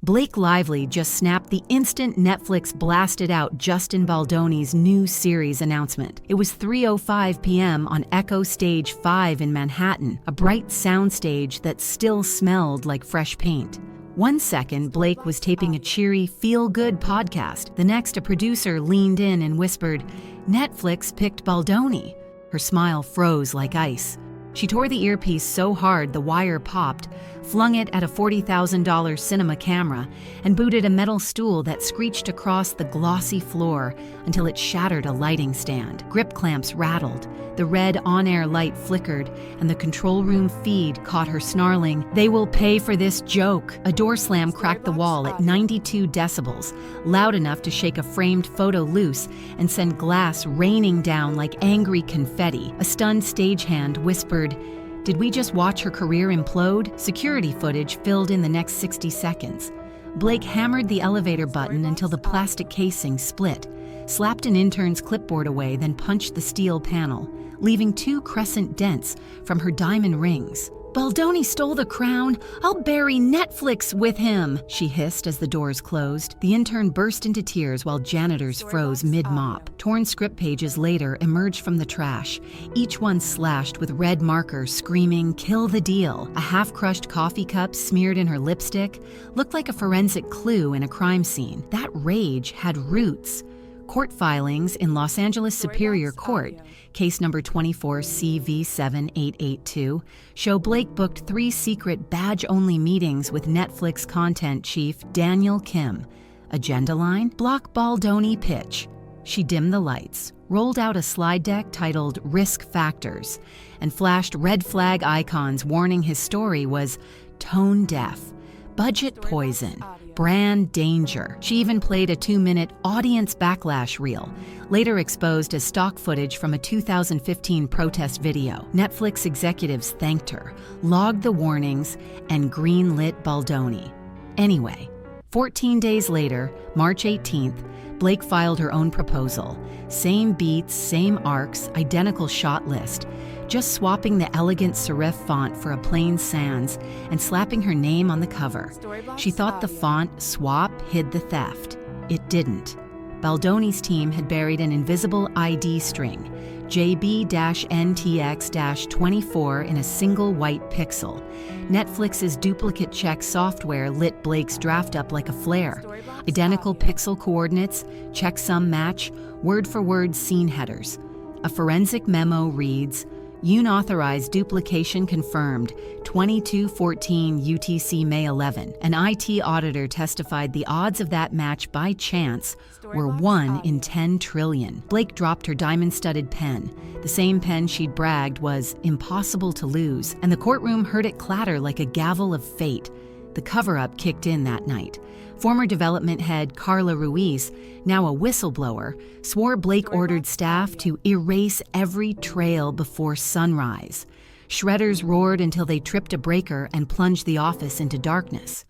Blake Lively just snapped the instant Netflix blasted out Justin Baldoni's new series announcement. It was 3:05 p.m. on Echo Stage 5 in Manhattan, a bright soundstage that still smelled like fresh paint. One second, Blake was taping a cheery, feel-good podcast. The next, a producer leaned in and whispered, "Netflix picked Baldoni." Her smile froze like ice. She tore the earpiece so hard the wire popped, flung it at a $40,000 cinema camera, and booted a metal stool that screeched across the glossy floor until it shattered a lighting stand. Grip clamps rattled, the red on-air light flickered, and the control room feed caught her snarling, "They will pay for this joke." A door slam cracked the wall at 92 decibels, loud enough to shake a framed photo loose and send glass raining down like angry confetti. A stunned stagehand whispered, "Did we just watch her career implode?" Security footage filled in the next 60 seconds. Blake hammered the elevator button until the plastic casing split, slapped an intern's clipboard away, then punched the steel panel, leaving 2 crescent dents from her diamond rings. "Baldoni stole the crown. I'll bury Netflix with him," she hissed as the doors closed. The intern burst into tears while janitors froze mid-mop. Torn script pages later emerged from the trash, each one slashed with red marker screaming, "Kill the deal." A half-crushed coffee cup smeared in her lipstick looked like a forensic clue in a crime scene. That rage had roots. Court filings in Los Angeles Superior Court, case number 24CV7882, show Blake booked 3 secret badge-only meetings with Netflix content chief Daniel Kim. Agenda line? Block Baldoni pitch. She dimmed the lights, rolled out a slide deck titled Risk Factors, and flashed red flag icons warning his story was tone deaf, budget poison, brand danger. She even played a 2-minute audience backlash reel, later exposed as stock footage from a 2015 protest video. Netflix executives thanked her, logged the warnings, and greenlit Baldoni. Anyway, 14 days later, March 18th, Blake filed her own proposal. Same beats, same arcs, identical shot list, just swapping the elegant serif font for a plain sans and slapping her name on the cover. She thought the font swap hid the theft. It didn't. Baldoni's team had buried an invisible ID string, JB-NTX-24, in a single white pixel. Netflix's duplicate check software lit Blake's draft up like a flare. Identical pixel coordinates, checksum match, word-for-word scene headers. A forensic memo reads, "Unauthorized duplication confirmed, 2214 UTC May 11. An IT auditor testified the odds of that match by chance were 1 in 10 trillion. Blake dropped her diamond-studded pen, the same pen she'd bragged was impossible to lose, and the courtroom heard it clatter like a gavel of fate. The cover-up kicked in that night. Former development head Carla Ruiz, now a whistleblower, swore Blake ordered staff to erase every trail before sunrise. Shredders roared until they tripped a breaker and plunged the office into darkness.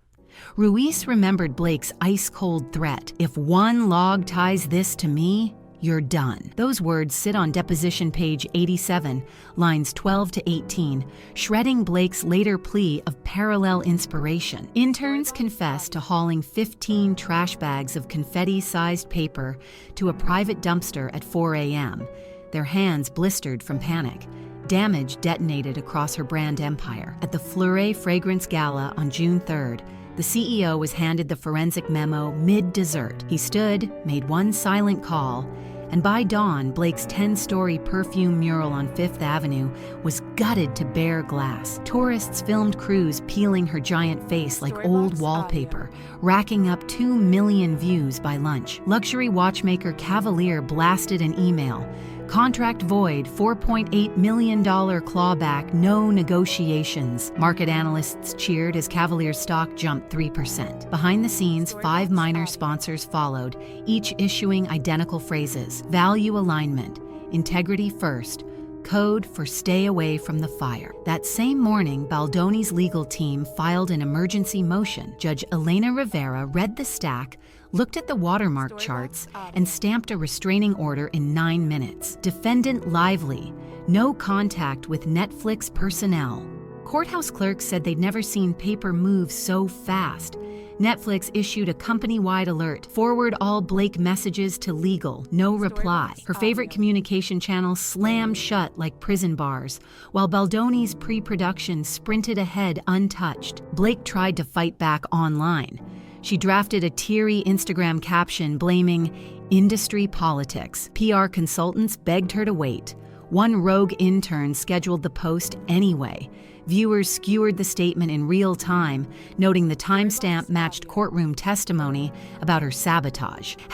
Ruiz remembered Blake's ice-cold threat, "If one log ties this to me, you're done." Those words sit on deposition page 87, lines 12 to 18, shredding Blake's later plea of parallel inspiration. Interns confessed to hauling 15 trash bags of confetti-sized paper to a private dumpster at 4 a.m., their hands blistered from panic. Damage detonated across her brand empire. At the Fleuret Fragrance Gala on June 3rd, the CEO was handed the forensic memo mid-dessert. He stood, made one silent call, and by dawn, Blake's 10-story perfume mural on Fifth Avenue was gutted to bare glass. Tourists filmed crews peeling her giant face like old wallpaper, racking up 2 million views by lunch. Luxury watchmaker Cavalier blasted an email. "Contract void, $4.8 million clawback, no negotiations." Market analysts cheered as Cavalier's stock jumped 3%. Behind the scenes, 5 minor sponsors followed, each issuing identical phrases: value alignment, integrity first, code for stay away from the fire. That same morning, Baldoni's legal team filed an emergency motion. Judge Elena Rivera read the stack, looked at the watermark charts, and stamped a restraining order in 9 minutes. Defendant Lively, no contact with Netflix personnel. Courthouse clerks said they'd never seen paper move so fast. Netflix issued a company-wide alert. Forward all Blake messages to legal. No reply. Her favorite communication channel slammed shut like prison bars, while Baldoni's pre-production sprinted ahead untouched. Blake tried to fight back online. She drafted a teary Instagram caption blaming industry politics. PR consultants begged her to wait. One rogue intern scheduled the post anyway. Viewers skewered the statement in real time, noting the timestamp matched courtroom testimony about her sabotage. #,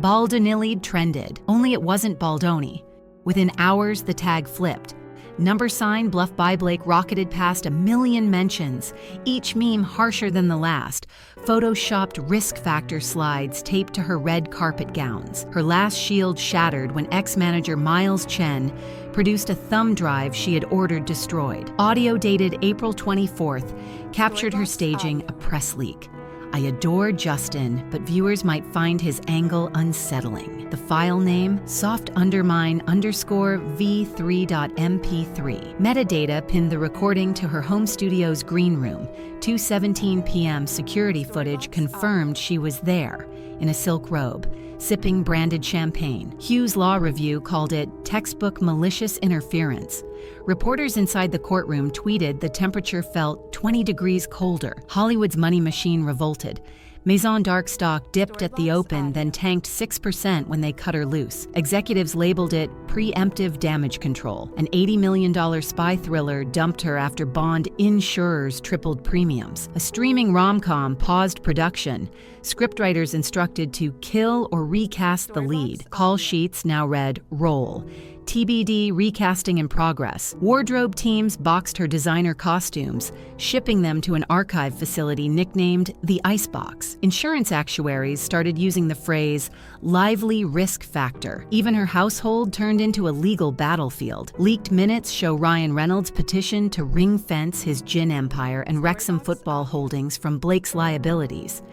Baldonillied trended, only it wasn't Baldoni. Within hours, the tag flipped. #, Bluff by Blake rocketed past 1 million mentions, each meme harsher than the last. Photoshopped risk factor slides taped to her red carpet gowns. Her last shield shattered when ex-manager Miles Chen produced a thumb drive she had ordered destroyed. Audio dated April 24th captured her staging a press leak. I adore Justin, but viewers might find his angle unsettling. The file name, soft_v3.mp3. Metadata pinned the recording to her home studio's green room. 2:17 p.m. security footage confirmed she was there, in a silk robe, sipping branded champagne. Hughes Law Review called it textbook malicious interference. Reporters inside the courtroom tweeted the temperature felt 20 degrees colder. Hollywood's money machine revolted. Maison Dark stock dipped at the open, then tanked 6% when they cut her loose. Executives labeled it preemptive damage control. An $80 million spy thriller dumped her after Bond insurers tripled premiums. A streaming rom-com paused production. Scriptwriters instructed to kill or recast the lead. Call sheets now read roll. TBD recasting in progress. Wardrobe teams boxed her designer costumes, shipping them to an archive facility nicknamed the Icebox. Insurance actuaries started using the phrase lively risk factor. Even her household turned into a legal battlefield. Leaked minutes show Ryan Reynolds' petition to ring-fence his gin empire and Wrexham football holdings from Blake's liabilities.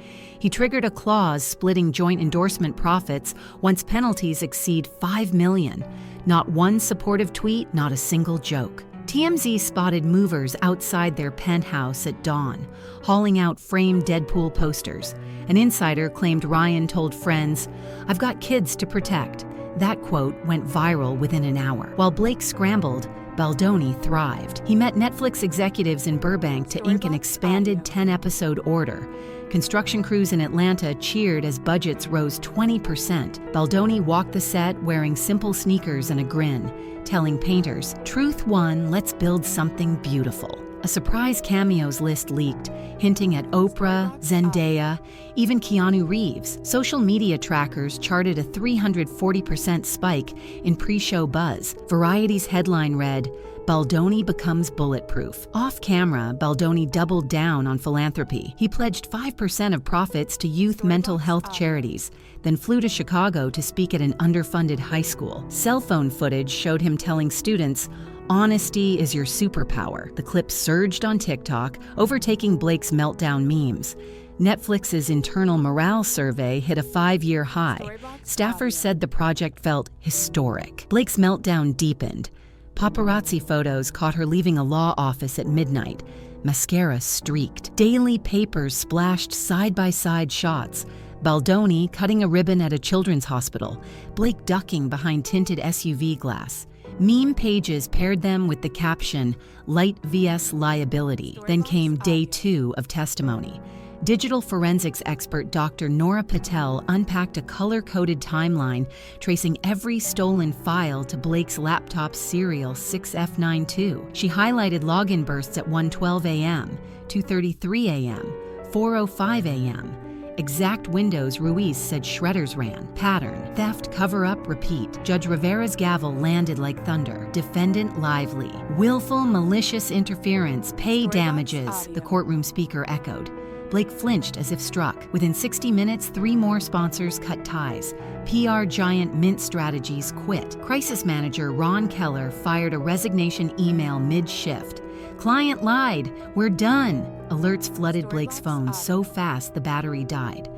He triggered a clause splitting joint endorsement profits once penalties exceed $5 million. Not one supportive tweet, not a single joke. TMZ spotted movers outside their penthouse at dawn, hauling out framed Deadpool posters. An insider claimed Ryan told friends, "I've got kids to protect." That quote went viral within an hour. While Blake scrambled, Baldoni thrived. He met Netflix executives in Burbank to ink an expanded 10-episode order. Construction crews in Atlanta cheered as budgets rose 20%. Baldoni walked the set wearing simple sneakers and a grin, telling painters, "Truth won, let's build something beautiful." A surprise cameos list leaked, hinting at Oprah, Zendaya, even Keanu Reeves. Social media trackers charted a 340% spike in pre-show buzz. Variety's headline read, "Baldoni becomes bulletproof." Off-camera, Baldoni doubled down on philanthropy. He pledged 5% of profits to youth mental health charities, then flew to Chicago to speak at an underfunded high school. Cell phone footage showed him telling students, "Honesty is your superpower." The clip surged on TikTok, overtaking Blake's meltdown memes. Netflix's internal morale survey hit a 5-year high. Staffers said the project felt historic. Blake's meltdown deepened. Paparazzi photos caught her leaving a law office at midnight. Mascara streaked. Daily papers splashed side-by-side shots. Baldoni cutting a ribbon at a children's hospital. Blake ducking behind tinted SUV glass. Meme pages paired them with the caption, "Light vs. liability." Then came day 2 of testimony. Digital forensics expert Dr. Nora Patel unpacked a color-coded timeline tracing every stolen file to Blake's laptop serial 6F92. She highlighted login bursts at 1:12 a.m., 2:33 a.m., 4:05 a.m. Exact windows Ruiz said shredders ran. Pattern, theft, cover-up, repeat. Judge Rivera's gavel landed like thunder. Defendant lively. Willful, malicious interference. Pay damages, the courtroom speaker echoed. Blake flinched as if struck. Within 60 minutes, 3 more sponsors cut ties. PR giant Mint Strategies quit. Crisis manager Ron Keller fired a resignation email mid-shift. "Client lied. We're done." Alerts flooded Blake's phone so fast the battery died.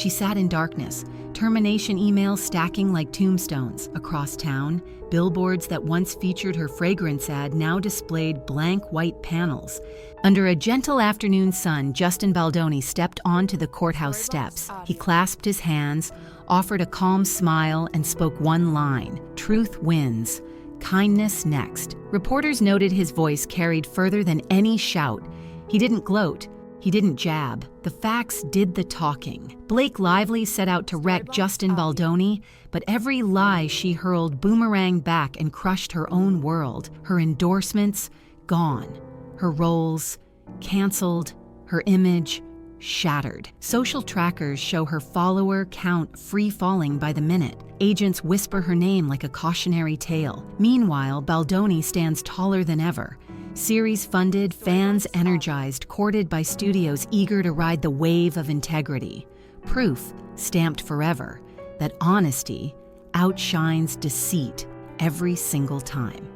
She sat in darkness, termination emails stacking like tombstones. Across town, billboards that once featured her fragrance ad now displayed blank white panels. Under a gentle afternoon sun, Justin Baldoni stepped onto the courthouse steps. He clasped his hands, offered a calm smile, and spoke one line: "Truth wins. Kindness next." Reporters noted his voice carried further than any shout. He didn't gloat. He didn't jab. The facts did the talking. Blake Lively set out to wreck Justin Baldoni, but every lie she hurled boomeranged back and crushed her own world. Her endorsements, gone. Her roles, canceled. Her image, shattered. Social trackers show her follower count free-falling by the minute. Agents whisper her name like a cautionary tale. Meanwhile, Baldoni stands taller than ever. Series funded, fans energized, courted by studios eager to ride the wave of integrity. Proof, stamped forever, that honesty outshines deceit every single time.